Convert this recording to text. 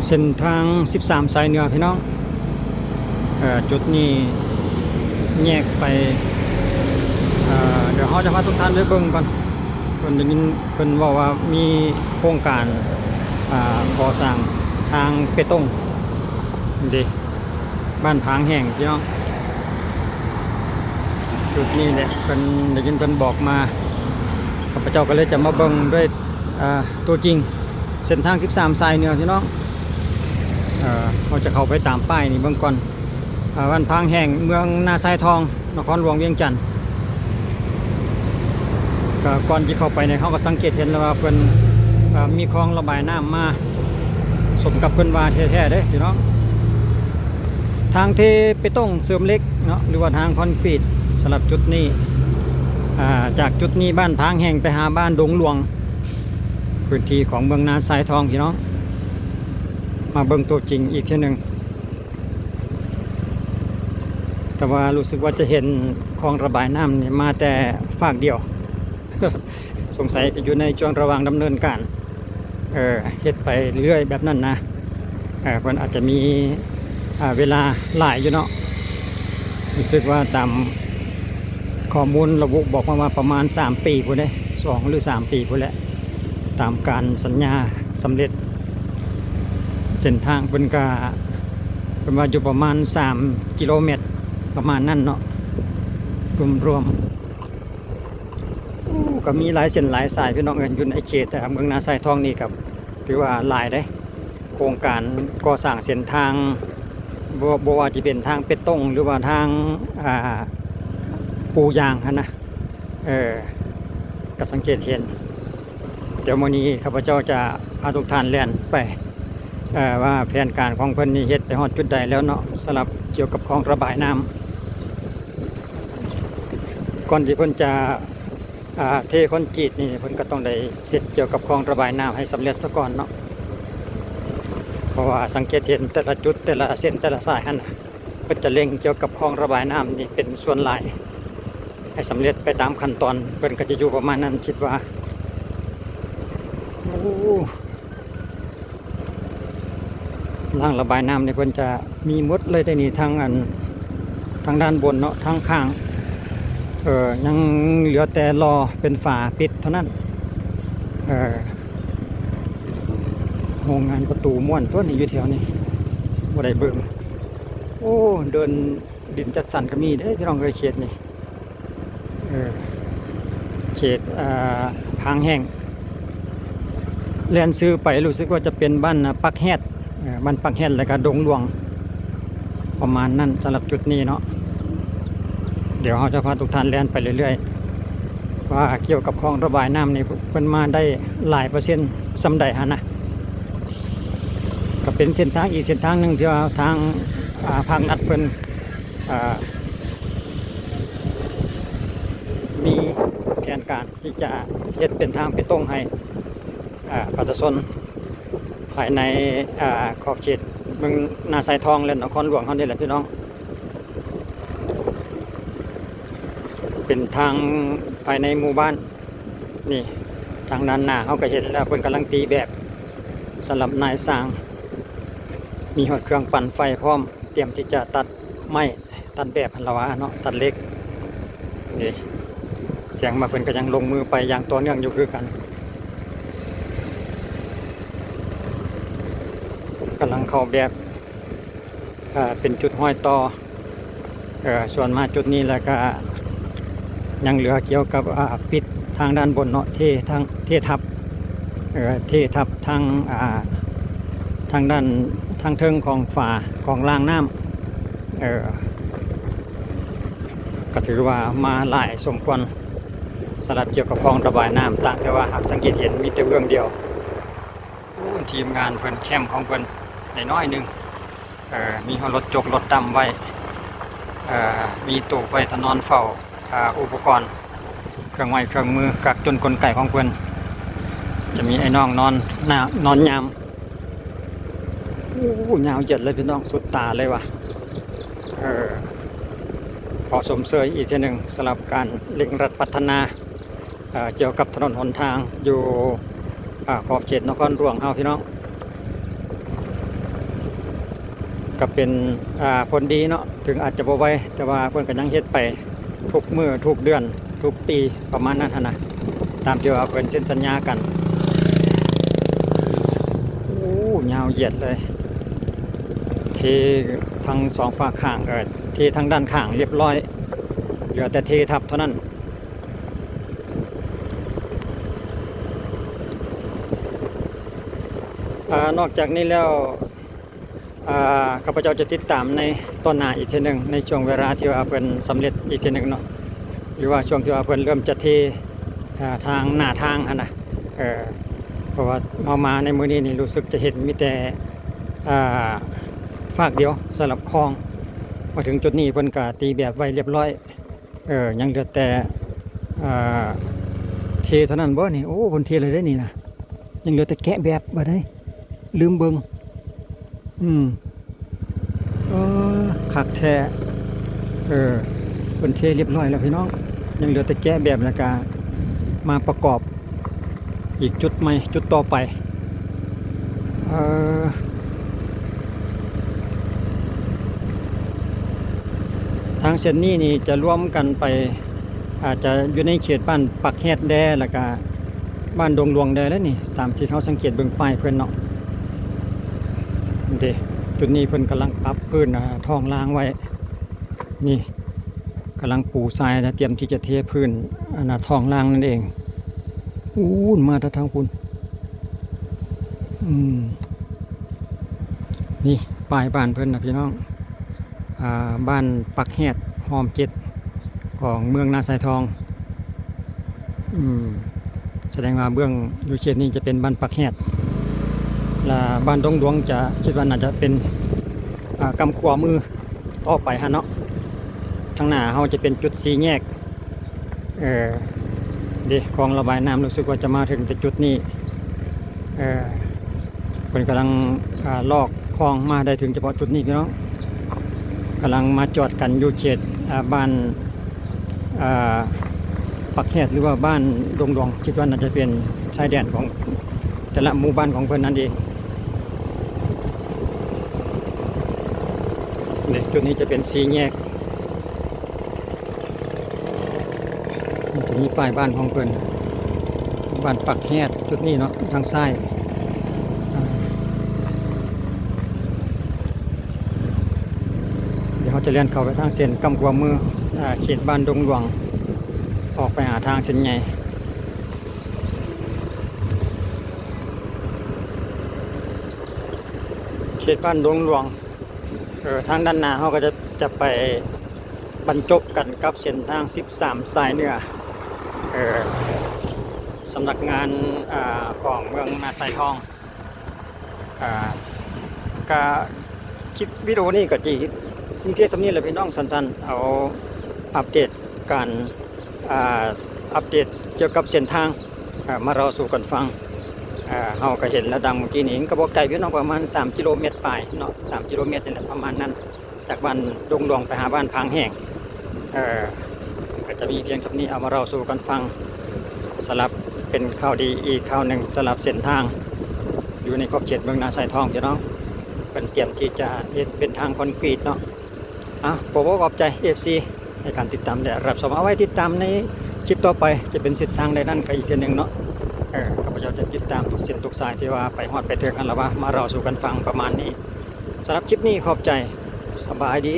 เส้นทาง13สายเหนือพี่น้องจุดนี้แยกไปเดี๋ยวเขาจะพาทุกท่านไปเบิ่งก่อนเพิ่นได้ยินเพิ่นบอกว่ามีโครงการก่อสร้างทางเปตงดิบ้านผางแห่งพี่น้องจุดนี้แหละเพิ่นได้ยินเพิ่นบอกมาข้าพเจ้าก็เลยจะมาเบิ่งด้วยตัวจริงเส้นทาง13สายเหนือพี่น้องเราจะเข้าไปตามป้ายนี่เบื้องก่อนบ้านพังแห่งเมืองนาทรายทองนครหลวงเวียงจันทร์ก่อนที่เข้าไปเนี่ยเขาก็สังเกตเห็นแล้วว่าเพิ่นมีคลองระบายน้ำมาสมกับเพิ่นว่าแท้ๆเด้พี่น้องทางเทไปต้งเสริมเล็กเนาะหรือว่าทางคอนกรีตสำหรับจุดนี้จากจุดนี้บ้านพังแห่งไปหาบ้านดงหลวงพื้นที่ของเมืองนาทรายทองพี่น้องมาเบิ่งตัวจริงอีกทีหนึ่งแต่ว่ารู้สึกว่าจะเห็นคลองระบายน้ำเนี่ยมาแต่ฝากเดียว สงสัยจะอยู่ในช่วงระหว่างดำเนินการเฮ็ดไปเรื่อยแบบนั้นนะเพิ่นอาจจะมีเวลาหลายอยู่เนาะรู้สึกว่าตามข้อมูลระบุบอกมาว่าประมาณ3ปีพุ่นเด้2 หรือ 3 ปีพุ่นแหละตามการสัญญาสำเร็จเส้นทางเป็นกาเป็นว่าอยู่ประมาณ3 กิโลเมตรประมาณนั้นเนาะรวมก็มีหลายเส้นหลายสายพี่น้องเอิญอยู่ในเขตเมืองนาทรายทองนี่กับถือว่าหลายได้โครงการก่อสร้างเส้นทางบ่ว่าจะเป็นทางเป็ดต้งหรือว่าทางปูยางนะก็สังเกตเห็นเดี๋ยวมื้อนี้ข้าพเจ้าจะพาทุกท่านแล่นไปว่าแผนการของเพิ่นนี่เฮ็ดไปฮอดจุดใดแล้วเนาะสำหรับเกี่ยวกับคลองระบายน้ำก่อนที่เพิ่นจะเทคอนกรีตนี่เพิ่นก็ต้องได้เฮ็ดเกี่ยวกับคลองระบายน้ำให้สำเร็จซะก่อนเนาะเพราะว่าสังเกตเห็นแต่ละจุดแต่ละเส้นแต่ละสายหั่นน่ะเพิ่นจะเร่งเกี่ยวกับคลองระบายน้ำนี่เป็นส่วนหลายให้สำเร็จไปตามขั้นตอนเพิ่นก็จะอยู่ประมาณนั้นคิดว่าทางระบายน้ำเนี่ยเพิ่นจะมีหมดเลยได้นี่ทางด้านบนเนาะทางข้างยังเหลือแต่รอเป็นฝาปิดเท่านั้นโรงงานประตูม้วนตัวนี้อยู่แถวนี้บ่ได้เบิ่งโอ้เดินดินจัดสรรก็มีเด้พี่น้องเคยเขตนี่เขตพางแห้งแล่นซื้อไปรู้สึกว่าจะเป็นบ้านปักแฮดบ้านปักแฮดแล้วก็ดงหลวงประมาณนั้นสำหรับจุดนี้เนาะเดี๋ยวเราจะพาทุกท่านแล่นไปเรื่อยๆว่าเกี่ยวกับคลองระบายน้ำนี่เพิ่นมาได้หลายเปอร์เซ็นต์สำใดฮะนะก็เป็นเส้นทางอีกเส้นทางหนึ่งที่ว่าทางภาครัฐเพิ่นมีแผนการที่จะเฮ็ดเป็นทางไปตรงให้ประชาชนภายในขอบเขตเมืองนาทรายทองและนครหลวงเขานี่แหละพี่น้องเป็นทางภายในหมู่บ้านนี่ทางด้านหน้าเขาก็เห็นแล้วเพิ่นกำลังตีแบบสำหรับนายสร้างมีหอดเครื่องปั่นไฟพร้อมเตรียมที่จะตัดไม้ตัดแบบพันละวะเนาะตัดเล็กนี่เสียงมาเพิ่นก็ยังลงมือไปอย่างต่อเนื่องอยู่คือกันกำลังเข้าแบบเป็นจุดห้อยต่อส่วนมาจุดนี้แล้วก็ยังเหลือเกี่ยวกับปิดทางด้านบนเนาะเททับทางด้านทางเทิงของฝาของรางน้ำก็ถือว่ามาหลายสมควรสำหรับเกี่ยวกับคลองระบายน้ำต่างแต่ว่าหากสังเกตเห็นมีแต่เบื้องเดียวทีมงานเพิ่นแคมป์ของเพิ่นน้อยนึงมีรถจกรถดำไว้มีตู้ไฟถนนเฝ้าอุปกรณ์เครื่องไม้เครื่องมือกักจนกลไกของเพิ่นจะมีไอ้น้องนอนยามยาวเจ็ดเลยพี่น้องสุดตาเลยว่ะขอสมเสยอีกทีหนึ่งสำหรับการเร่งรัดพัฒนาเกี่ยวกับถนนหนทางอยู่ขอบเขตนครหลวงเฮาพี่น้อง ก็เป็นผลดีเนาะถึงอาจจะบ่ไวแต่ว่าเพิ่นก็ยังเฮ็ดไปทุกมื้อทุกเดือนทุกปีประมาณนั้นหั้นนะตามที่ว่าเพิ่นเซ็นสัญญากันโอ้ยาวเหยียดเลยเททั้งสองฝาข้างเททั้งด้านข้างเรียบร้อยเหลือแต่เททับเท่านั้นนอกจากนี้แล้วข้าพเจ้าจะติดตามในตอนหน้าอีกทีหนึ่งในช่วงเวลาที่ว่าเพิ่นสำเร็จอีกทีหนึ่งเนาะหรือว่าช่วงที่ว่าเพิ่นเริ่มจะเททางหน้าทางนะเพราะว่ามาในมื้อนี้นี่รู้สึกจะเห็นมีแต่ฝากเดียวสำหรับคลองมาถึงจุดนี้เพิ่นก็ตีแบบไว้เรียบร้อยยังเหลือแต่เทเท่านั้นบ่นี่โอ้เพิ่นเทเลยได้นี่นะยังเหลือแต่แกะแบบบ่ได้ลืมเบิ่งคักแท้เป็นเทเรียบร้อยแล้วพี่น้องยังเหลือแต่แก้แบบแล้วก็มาประกอบอีกจุดใหม่จุดต่อไปทางเส้นนี้นี่จะร่วมกันไปอาจจะอยู่ในเขตบ้านปักแฮดแดแล้วก็บ้านดงหลวงแดแล้วนี่ตามที่เขาสังเกตเบิ่งป้ายเพิ่นเนาะเด้จุดนี้เพิ่นกำลังปรับพื้นท้องล้างไว้นี่กำลังปูทรายนะเตรียมที่จะเทพื้นท้องล้างนั่นเองมาทางคุณนี่ป้ายบ้านเพิ่นนะพี่น้องบ้านปักแฮดหอมเจ็ดของเมืองนาสายทองแสดงว่าเบื้องอยู่เขตนี้จะเป็นบ้านปักแฮดและบ้านดงหลวงจะคิดว่าน่าจะเป็นกำขวามือต่อไปฮะเนาะทางหน้าเขาจะเป็นจุดสีแยกคลองระบายน้ำรู้สึกว่าจะมาถึงแต่จุดนี้คนกำลังลอกคลองมาได้ถึงเฉพาะจุดนี้พี่น้องกำลังมาจอดกันอยู่เขตบ้านปักแฮดหรือว่าบ้านดงหลวงคิดว่าน่าจะเป็นชายแดนของแต่ละหมู่บ้านของเพื่อนนั่นเองจุดนี้จะเป็นสีแยกจะมีป้ายบ้านของเพื่อนบ้านปักแฮดจุดนี้เนาะทางซ้ายเดี๋ยวเขาจะเลี้ยนเข้าไปทางเส้นกำกวามือเขตบ้านดงหลวงออกไปหาทางเส้นใหญ่เขตบ้านดงหลวงทางด้านหน้าเขาก็จะไปบรรจบกันกับเส้นทาง13สายเหนือสำนักงานของเมืองนาสายทองก็คลิปวิดีโอนี้ก็จีมีเพียงสำนี้แหละพี่น้องสั้นๆเอาอัปเดตการอัปเดตเกี่ยวกับเส้นทางมาเราสู่กันฟังเฮาก็เห็นแล้วดังเมื่อกี้นี้ก็บอกไกลพี่น้องประมาณ3กิโลเมตรปลายเนาะ3กิโลเมตรนี่แหละประมาณนั้นจากบ้านดงหลวงไปหาบ้านพางแห้งก็จะมีเพียงสำนี้เอามาเราสู่กันฟังสลับเป็นข่าวดีอีกข่าวหนึ่งสลับเส้นทางอยู่ในขอบเขตเมืองนาสายทองพี่น้องเป็นเตรียมที่จะเฮ็ดเป็นทางคอนกรีตเนาะผมขอบใจ FC ในการติดตามและรับชมเอาไว้ติดตามในคลิปต่อไปจะเป็นเส้นทางใดนั่นก็อีกทีหนึ่งเนาะข้าพเจ้าจะติดตามทุกเส้นทุกสายที่ว่าไปฮอดไปเถื่อกันแล้วว่ามาเราสู่กันฟังประมาณนี้สำหรับคลิปนี้ขอบใจสบายดี